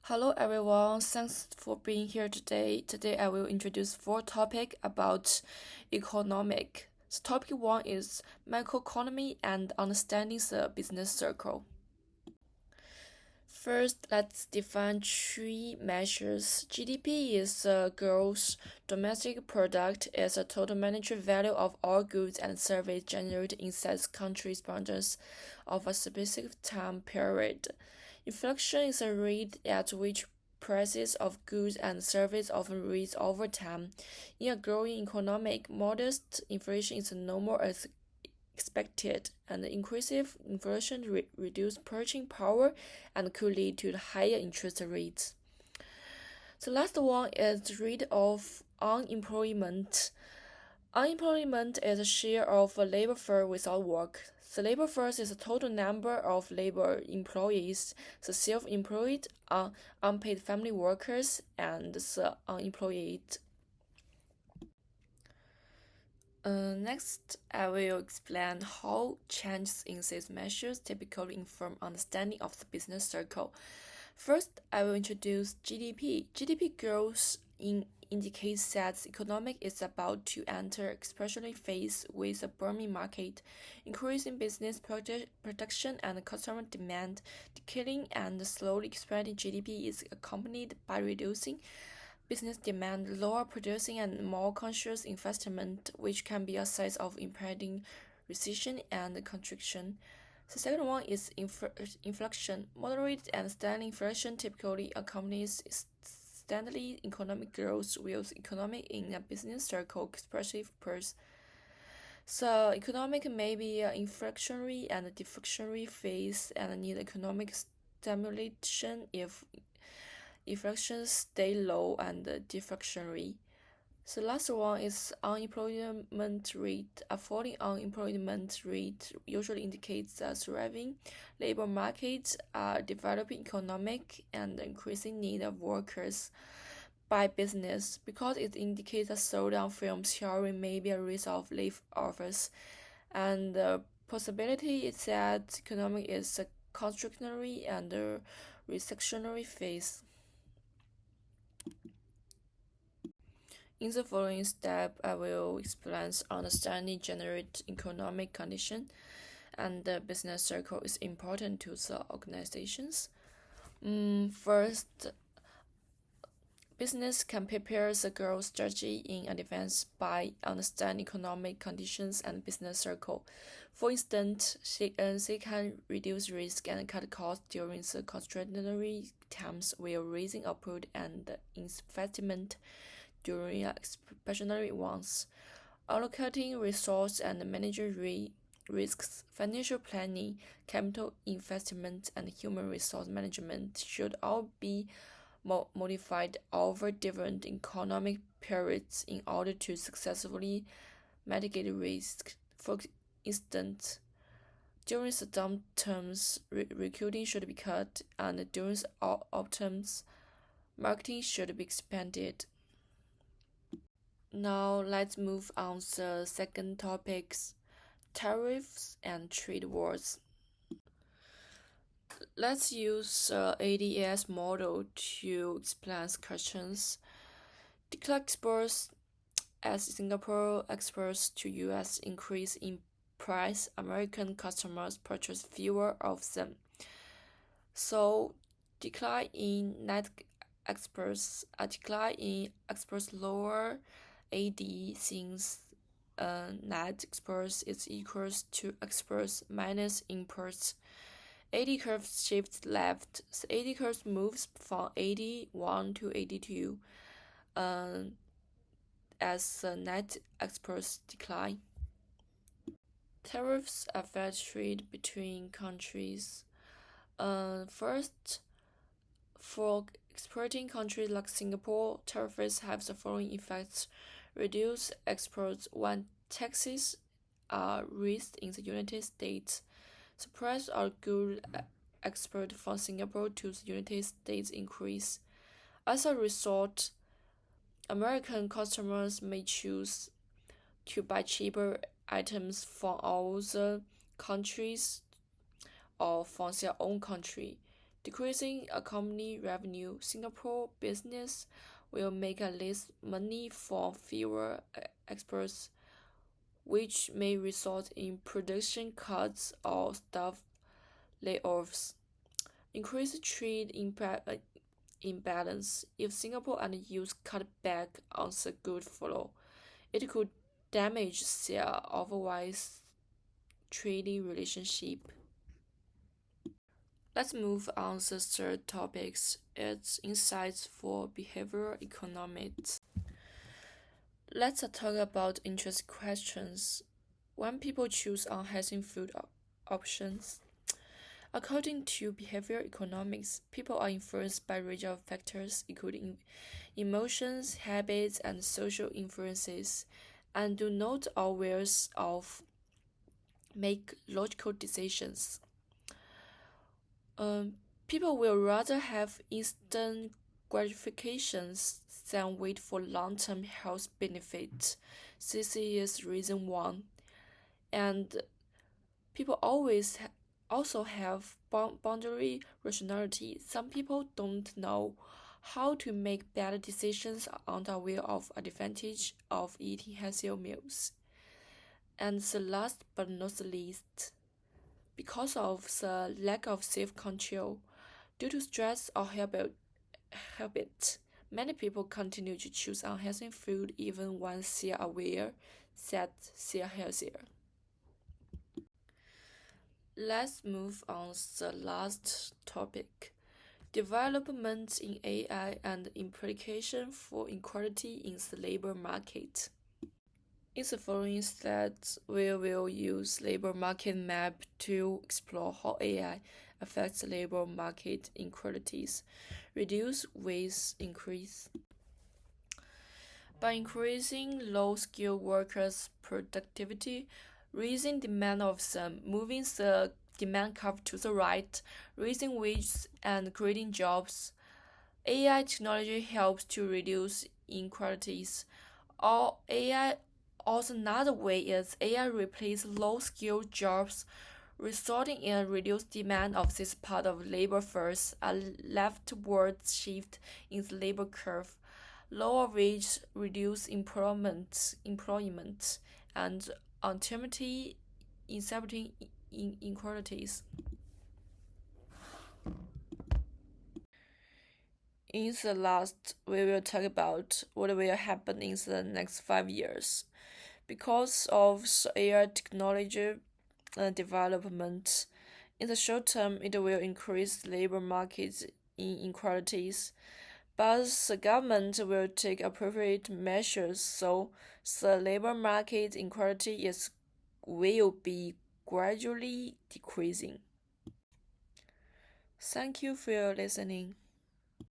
Hello everyone, thanks for being here today. Today I will introduce four topics about economic. So topic 1 is macroeconomy and understanding the business circle. First, let's define three measures. GDP is the gross domestic product, is the total monetary value of all goods and services generated inside the country's boundaries of a specific time period. Inflation is a rate at which prices of goods and services often rise over time. In a growing economy, modest inflation is normal as expected, and increasing inflation reduces purchasing power and could lead to higher interest rates. The last one is the rate of unemployment. Unemployment is a share of a labor force without work. The labor force is the total number of labor employees, the self-employed, unpaid family workers, and the unemployed. Next, I will explain how changes in these measures typically inform understanding of the business circle. First, I will introduce GDP. GDP growth indicates that the economy is about to enter expansionary phase with a booming market, increasing business production and customer demand. Declining and slowly expanding GDP is accompanied by reducing business demand, lower producing, and more conscious investment, which can be a sign of impending recession and contraction. The second one is inflation. Moderate and steady inflation typically accompanies steady economic growth, while economic in a business circle expressive purse. So economic may be an inflationary and deflationary phase and need economic stimulation if inflation stay low and deflationary. The last one is unemployment rate. A falling unemployment rate usually indicates a thriving labor market, a developing economic, and increasing need of workers by business. Because it indicates a slowdown from hiring may be a risk of layoffs, and the possibility is that economic is a contractionary and a recessionary phase. In the following step, I will explain understanding general economic condition and the business circle is important to the organizations. First, business can prepare the growth strategy in advance by understanding economic conditions and business circle. For instance, they can reduce risk and cut costs during the contractionary times while raising output and investment during expansionary ones. Allocating resources and managing risks, financial planning, capital investment, and human resource management should all be modified over different economic periods in order to successfully mitigate risk. For instance, during the downturns, recruiting should be cut, and during the upturns, marketing should be expanded. Now let's move on to the second topics, tariffs and trade wars. Let's use the ADS model to explain questions. Decline exports as Singapore exports to US increase in price, American customers purchase fewer of them. So decline in net exports, a decline in exports lower AD since net exports is equals to exports minus imports. AD curve shifts left. The AD curve moves from 81 to 82 as the net exports decline. Tariffs affect trade between countries. First, for exporting countries like Singapore, tariffs have the following effects: reduce exports when taxes are raised in the United States. The price of goods exported from Singapore to the United States increase. As a result, American customers may choose to buy cheaper items from other countries or from their own country. Decreasing economy revenue, Singapore business will make less money for fewer exports, which may result in production cuts or staff layoffs. Increased trade imbalance. If Singapore and the US cut back on the good flow, it could damage their otherwise trading relationship. Let's move on to the third topic. It's insights for behavioral economics. Let's talk about interest questions. When people choose unhealthy food options, according to behavioral economics, people are influenced by a range of factors, including emotions, habits, and social influences, and do not always make logical decisions. People will rather have instant gratifications than wait for long-term health benefits. This is reason one. And people also have boundary rationality. Some people don't know how to make better decisions, aren't aware of the advantage of eating healthier meals. And the last but not least, because of the lack of self-control, due to stress or habit, many people continue to choose unhealthy food even when they are aware that they are healthier. Let's move on to the last topic. Development in AI and implication for inequality in the labor market. In the following slides, we will use labor market map to explore how AI affects labor market inequalities, reduce wage increase. By increasing low-skilled workers' productivity, raising demand of them, moving the demand curve to the right, raising wages and creating jobs, AI technology helps to reduce inequalities. Also, another way is AI replaces low-skilled jobs, resulting in a reduced demand of this part of labor force, a leftward shift in the labor curve. Lower wages reduce employment, and ultimately exacerbating inequalities. In the last, we will talk about what will happen in the next 5 years. Because of the AI technology development, in the short term, it will increase labor market inequalities, but the government will take appropriate measures so the labor market inequality will be gradually decreasing. Thank you for your listening.